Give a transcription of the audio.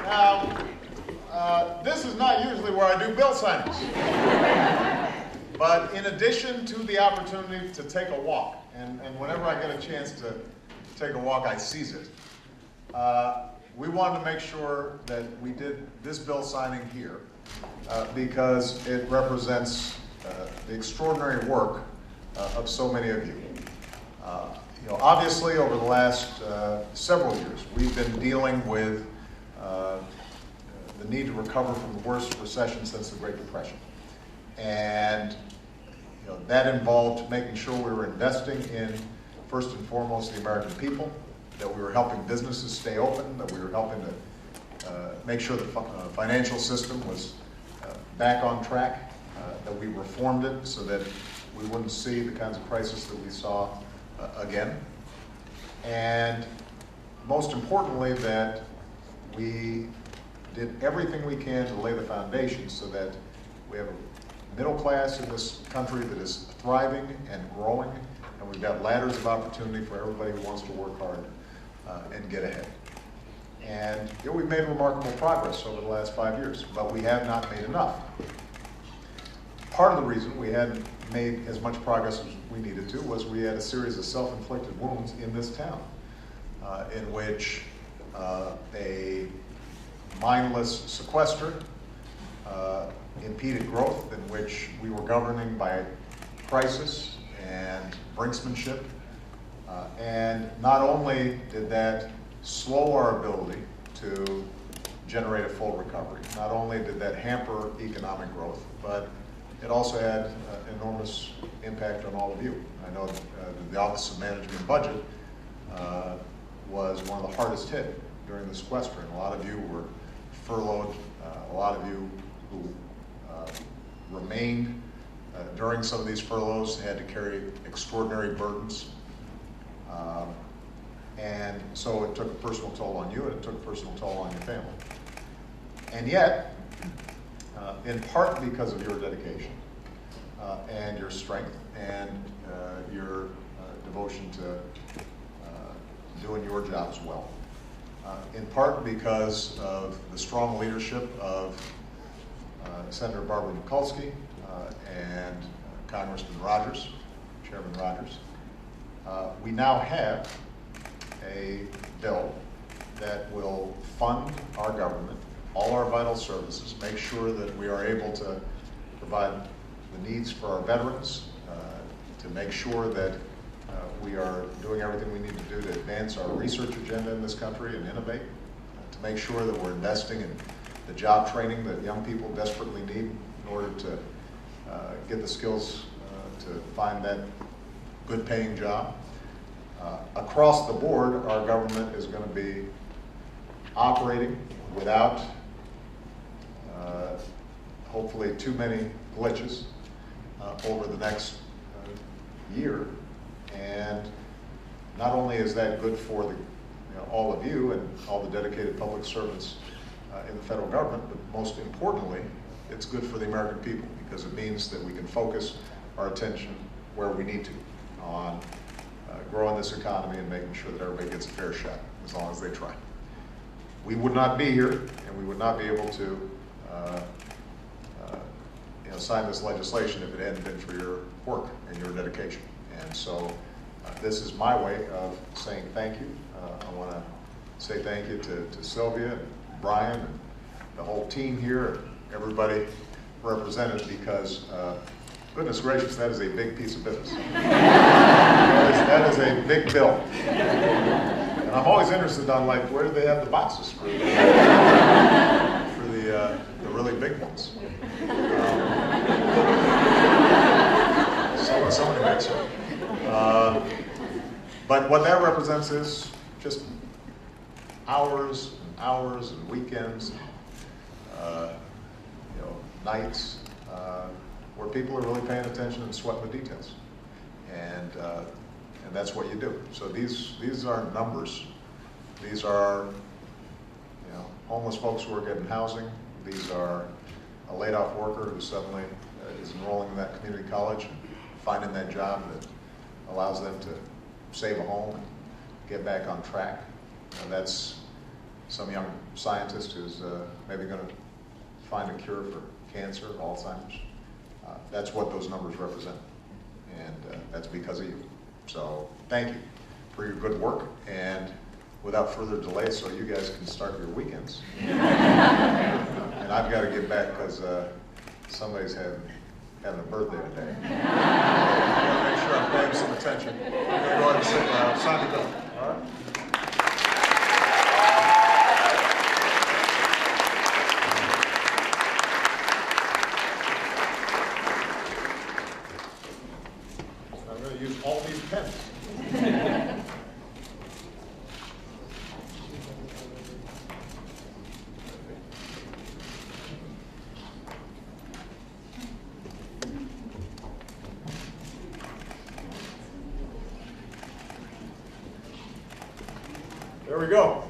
Now, this is not usually where I do bill signings. But in addition to the opportunity to take a walk, and whenever I get a chance to take a walk, I seize it, we wanted to make sure that we did this bill signing here because it represents the extraordinary work of so many of you. Obviously, over the last several years, we've been dealing with the need to recover from the worst recession since the Great Depression. And that involved making sure we were investing in, first and foremost, the American people, that we were helping businesses stay open, that we were helping to make sure the financial system was back on track, that we reformed it so that we wouldn't see the kinds of crisis that we saw again. And most importantly, that we did everything we can to lay the foundation so that we have a middle class in this country that is thriving and growing, and we've got ladders of opportunity for everybody who wants to work hard and get ahead. And we've made remarkable progress over the last 5 years, but we have not made enough. Part of the reason we hadn't made as much progress as we needed to was we had a series of self-inflicted wounds in this town in which a mindless sequester impeded growth, in which we were governing by crisis and brinksmanship. And not only did that slow our ability to generate a full recovery, not only did that hamper economic growth, but it also had enormous impact on all of you. I know the Office of Management and Budget was one of the hardest hit during the sequester, and a lot of you were furloughed, a lot of you who remained during some of these furloughs had to carry extraordinary burdens. And so it took a personal toll on you, and it took a personal toll on your family. And yet, in part because of your dedication and your strength and your devotion to doing your jobs well, in part because of the strong leadership of Senator Barbara Mikulski and Congressman Rogers, Chairman Rogers, we now have a bill that will fund our government, all our vital services, make sure that we are able to provide the needs for our veterans, to make sure that we are doing everything we need to do to advance our research agenda in this country and innovate, to make sure that we're investing in the job training that young people desperately need in order to get the skills to find that good paying job. Across the board, our government is going to be operating without hopefully too many glitches over the next year. And not only is that good for all of you and all the dedicated public servants in the federal government, but most importantly, it's good for the American people because it means that we can focus our attention where we need to on growing this economy and making sure that everybody gets a fair shot as long as they try. We would not be here and we would not be able to sign this legislation if it hadn't been for your work and your dedication. And so this is my way of saying thank you. I want to say thank you to Sylvia and Brian and the whole team here, and everybody represented, because goodness gracious, that is a big piece of business. That is a big bill. And I'm always interested on where do they have the boxes for the really big ones. Somebody makes it. But what that represents is just hours and hours and weekends, nights, where people are really paying attention and sweating the details, and that's what you do. So these aren't numbers. These are homeless folks who are getting housing. These are a laid-off worker who suddenly is enrolling in that community college and finding that job that allows them to save a home and get back on track. That's some young scientist who's maybe going to find a cure for cancer, Alzheimer's. That's what those numbers represent, and that's because of you. So thank you for your good work, and without further delay, so you guys can start your weekends. And I've got to get back because somebody's having a birthday today. I want to make sure I'm paying some attention. I'm going to go ahead and sign the bill. All right? I'm going to use all these pens. There we go.